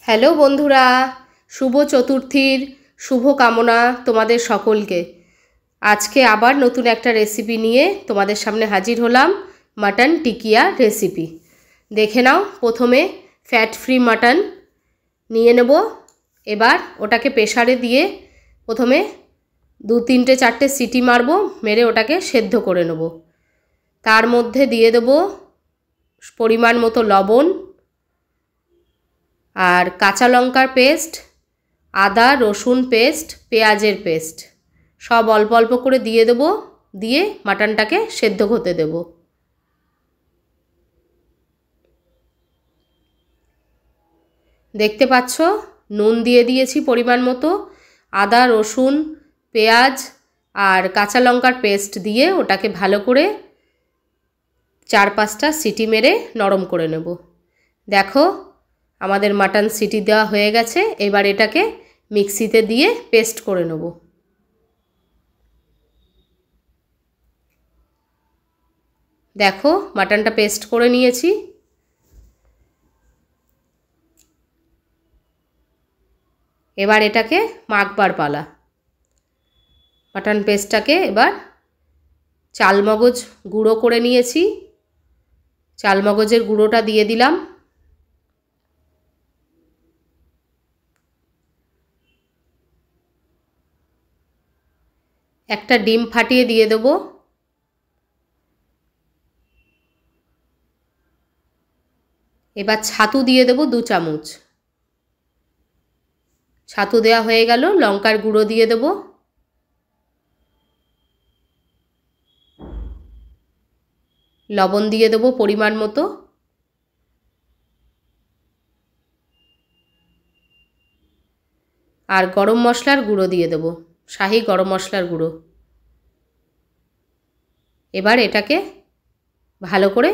Hello বন্ধুরা, শুভ চতুর্থীর শুভ কামনা তোমাদের সকলকে। আজকে আবার নতুন একটা রেসিপি নিয়ে তোমাদের সামনে হাজির হলাম। মাটন টিকিয়া রেসিপি দেখে নাও। প্রথমে ফ্যাট ফ্রি মাটন নিয়ে নেব। এবার ওটাকে প্রেসারে দিয়ে প্রথমে 2-3-4টে সিটি মারবো, মেরে ওটাকে সেদ্ধ করে নেব। তার মধ্যে দিয়ে দেব পরিমাণ মতো লবণ আর কাঁচা লঙ্কার পেস্ট, আদা রসুন পেস্ট, পেঁয়াজের পেস্ট সব অল্প অল্প করে দিয়ে দেব। দিয়ে মাটনটাকে সেদ্ধ হতে দেব। দেখতে পাচ্ছ নুন দিয়ে দিয়েছি পরিমাণ মতো। আদা রসুন পেঁয়াজ আর কাঁচা লঙ্কার পেস্ট দিয়ে ওটাকে ভালো করে 4-5টা সিটি মেরে নরম করে নেব। দেখো আমাদের মাটন সিটি দেওয়া হয়ে গেছে। এবার এটাকে মিক্সিতে দিয়ে পেস্ট করে নেব। দেখো মাটনটা পেস্ট করে নিয়েছি। এবার এটাকে মাখবার পালা। মাটন পেস্টটাকে এবার চালমগজ গুঁড়ো করে নিয়েছি, চালমগজের গুঁড়োটা দিয়ে দিলাম। একটা ডিম ফাটিয়ে দিয়ে দেব। এবার ছাতু দিয়ে দেব 2 চামচ। ছাতু দেওয়া হয়ে গেল। লঙ্কার গুঁড়ো দিয়ে দেব। লবণ দিয়ে দেব পরিমাণ মতো। আর গরম মশলার গুঁড়ো দিয়ে দেব, শাহি গরম মশলার গুঁড়ো। এবার এটাকে ভালো করে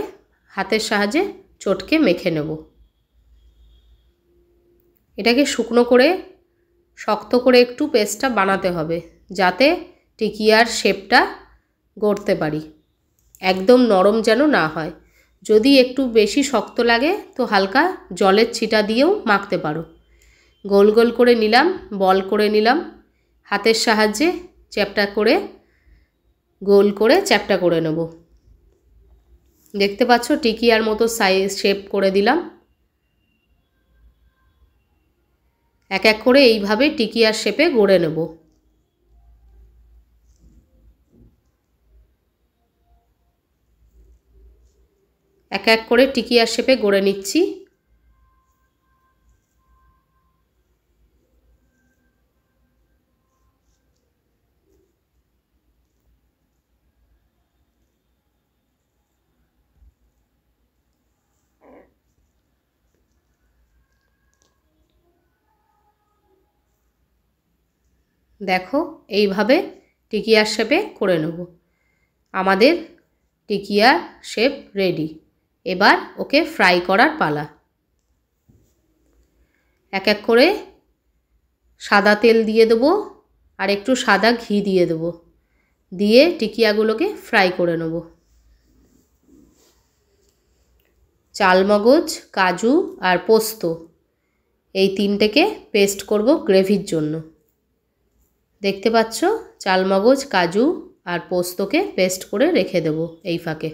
হাতের সাহায্যে চটকে মেখে নেব। এটাকে শুকনো করে শক্ত করে একটু পেস্টটা বানাতে হবে, যাতে টিকিয়ার শেপটা গড়তে পারি। একদম নরম যেন না হয়। যদি একটু বেশি শক্ত লাগে তো হালকা জলের ছিটা দিয়েও মাখতে পারো। গোল গোল করে নিলাম, বল করে নিলাম। হাতের সাহায্যে চ্যাপটা করে গোল করে চ্যাপটা করে নেব। দেখতে পাচ্ছ টিকিয়ার মতো সাইজ শেপ করে দিলাম। এক এক করে এইভাবে টিকিয়ার শেপে গড়ে নেব। এক এক করে টিকিয়ার শেপে গড়ে নিচ্ছি। দেখো এইভাবে টিকিয়ার শেপে করে নেব। আমাদের টিকিয়ার শেপ রেডি। এবার ওকে ফ্রাই করার পালা। এক এক করে সাদা তেল দিয়ে দেবো আর একটু সাদা ঘি দিয়ে দেবো। দিয়ে টিকিয়াগুলোকে ফ্রাই করে নেব। চালমগজ, কাজু আর পোস্ত এই 3টেকে পেস্ট করব গ্রেভির জন্য। দেখতে পাচ্ছ চালমগজ, কাজু আর পোস্তকে পেস্ট করে রেখে দেব এই ফাঁকে।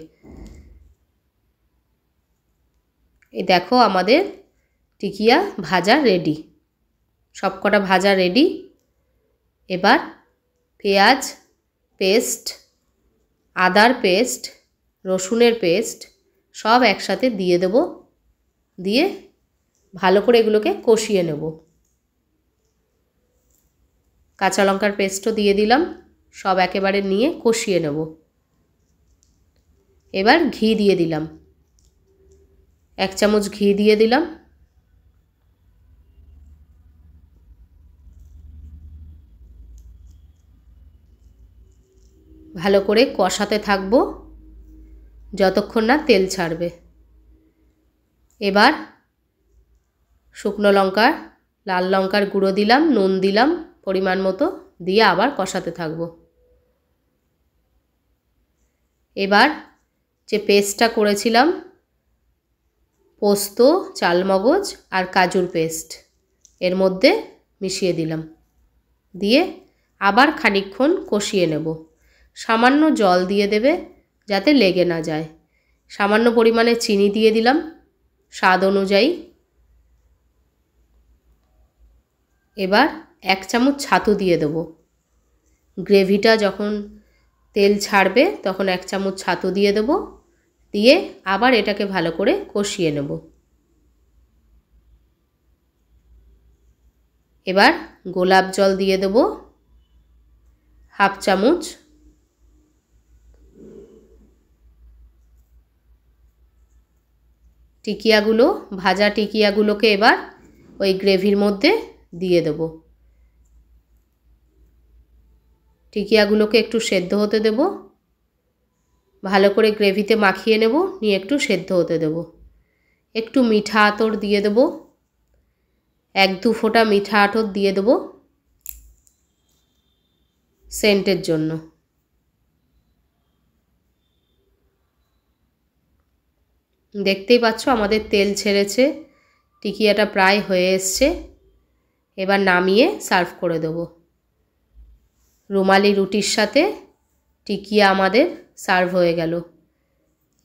এই দেখো আমাদের টিকিয়া ভাজা রেডি। সবকটা ভাজা রেডি। এবার পেঁয়াজ পেস্ট, আদার পেস্ট, রসুনের পেস্ট সব একসাথে দিয়ে দেব। দিয়ে ভালো করে এগুলোকে কষিয়ে নেব। কাঁচা লঙ্কার পেস্টও দিয়ে দিলাম। সব একেবারে নিয়ে কষিয়ে নেব। এবার ঘি দিয়ে দিলাম। 1 চামচ ঘি দিয়ে দিলাম। ভালো করে কষাতে থাকবো যতক্ষণ না তেল ছাড়বে। এবার শুকনো লঙ্কা, লাল লঙ্কার গুঁড়ো দিলাম, নুন দিলাম পরিমাণ মতো, দিয়ে আবার কষাতে থাকবো। এবার যে পেস্টটা করেছিলাম পোস্ত, চালমগজ আর কাজুর পেস্ট এর মধ্যে মিশিয়ে দিলাম, দিয়ে আবার খানিকক্ষণ কষিয়ে নেব। সামান্য জল দিয়ে দেবে যাতে লেগে না যায়। সামান্য পরিমাণে চিনি দিয়ে দিলাম স্বাদ অনুযায়ী। এবার 1 চামচ ছাতু দিয়ে দেব। গ্রেভিটা যখন তেল ছাড়বে তখন 1 চামচ ছাতু দিয়ে দেব, দিয়ে আবার এটাকে ভালো করে কষিয়ে নেব। এবার গোলাপ জল দিয়ে দেব 1/2 চামচ। টিকিয়াগুলো, ভাজা টিকিয়াগুলোকে এবার ওই গ্রেভির মধ্যে দিয়ে দেব। টিকিয়াগুলোকে একটু সেদ্ধ হতে দেব, ভালো করে গ্রেভিতে মাখিয়ে নেব, নিয়ে একটু সেদ্ধ হতে দেব। একটু মিঠা আতর দিয়ে দেব, 1-2 ফোঁটা মিঠা আতর দিয়ে দেব সেন্টের জন্য। দেখতেই পাচ্ছ আমাদের তেল ছেড়েছে, টিকিয়াটা প্রায় হয়ে এসছে। এবার নামিয়ে সার্ভ করে দেব। রুমালি রুটির সাথে টিকিয়া আমাদের সার্ভ হয়ে গেল।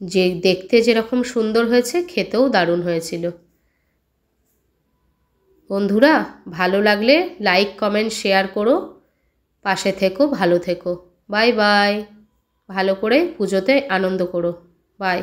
যে দেখতে যেরকম সুন্দর হয়েছে, খেতেও দারুণ হয়েছিল। বন্ধুরা, ভালো লাগলে লাইক, কমেন্ট, শেয়ার করো। পাশে থেকো, ভালো থেকো। Bye bye. ভালো করে পুজোতে আনন্দ করো। বাই।